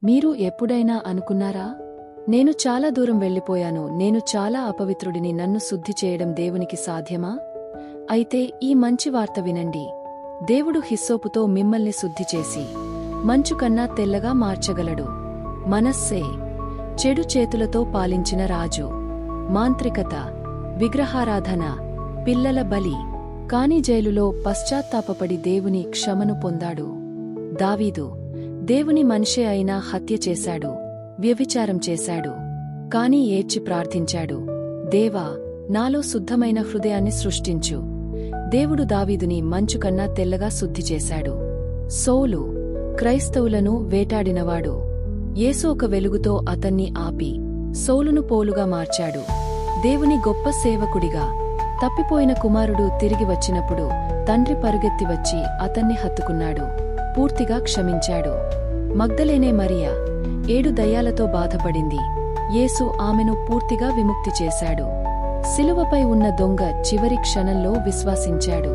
మీరు ఎప్పుడైనా అనుకున్నారా, నేను చాలా దూరం వెళ్ళిపోయాను, నేను చాలా అపవిత్రుడిని, నన్ను శుద్ధి చేయడం దేవునికి సాధ్యమా? అయితే ఈ మంచి వార్త వినండి. దేవుడు హిస్సోపుతో మిమ్మల్ని శుద్ధి చేసి మంచు కన్నా తెల్లగా మార్చగలడు. మనస్సే చెడు చేతులతో పాలించిన రాజు, మాంత్రికత, విగ్రహారాధన, పిల్లల బలి, కాని జైలులో పశ్చాత్తాపపడి దేవుని క్షమను పొందాడు. దావీదు దేవుని మనిషే అయినా హత్య చేశాడు, వ్యభిచారం చేశాడు. కాని ఏడ్చి ప్రార్థించాడు, దేవా, నాలో శుద్ధమైన హృదయాన్ని సృష్టించు. దేవుడు దావీదుని మంచుకన్నా తెల్లగా శుద్ధి చేశాడు. సౌలు క్రైస్తవులను వేటాడినవాడు. యేసు ఒక వెలుగుతో అతన్ని ఆపి సౌలును పోలుగా మార్చాడు. దేవుని గొప్ప సేవకుడిగా తప్పిపోయిన కుమారుడు తిరిగి వచ్చినప్పుడు తండ్రి పరుగెత్తి వచ్చి అతన్ని హత్తుకున్నాడు, పూర్తిగా క్షమించాడు. మగ్దలేనే మరియా 7 దయ్యాలతో బాధపడింది. యేసు ఆమెను పూర్తిగా విముక్తి చేశాడు. శిలువపై ఉన్న దొంగ చివరి క్షణంలో విశ్వాసించాడు.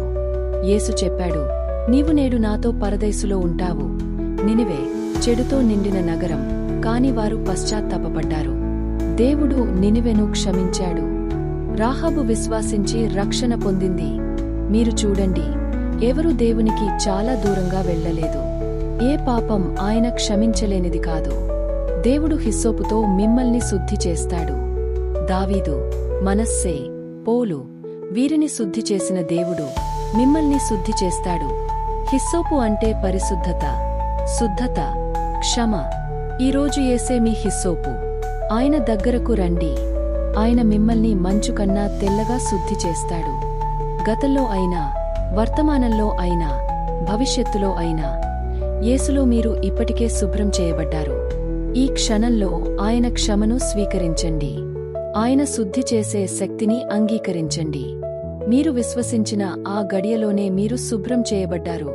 యేసు చెప్పాడు, నీవు నేడు నాతో పరదైసులో ఉంటావు. నినివే చెడుతో నిండిన నగరం, కాని వారు పశ్చాత్తాపపడ్డారు. దేవుడు నినివెను క్షమించాడు. రాహాబు విశ్వాసించి రక్షణ పొందింది. మీరు చూడండి, ఎవరూ దేవునికి చాలా దూరంగా వెళ్ళలేదు. ఏ పాపం ఆయన క్షమించలేనిది కాదు. దేవుడు హిస్సోపుతో మిమ్మల్ని శుద్ధి చేస్తాడు. దావీదు, మనస్సే, పౌలు వీరిని శుద్ధి చేసిన దేవుడు మిమ్మల్ని శుద్ధి చేస్తాడు. హిస్సోపు అంటే పరిశుద్ధత, శుద్ధత, క్షమ. ఈరోజు యేసే మీ హిస్సోపు. ఆయన దగ్గరకు రండి. ఆయన మిమ్మల్ని మంచుకన్నా తెల్లగా శుద్ధి చేస్తాడు. గతంలో అయినా, వర్తమానంలో అయినా, భవిష్యత్తులో అయినా యేసులో మీరు ఇప్పటికే శుభ్రం చేయబడ్డారు. ఈ క్షణంలో ఆయన క్షమను స్వీకరించండి. ఆయన శుద్ధి చేసే శక్తిని అంగీకరించండి. మీరు విశ్వసించిన ఆ గడియలోనే మీరు శుభ్రం చేయబడ్డారు.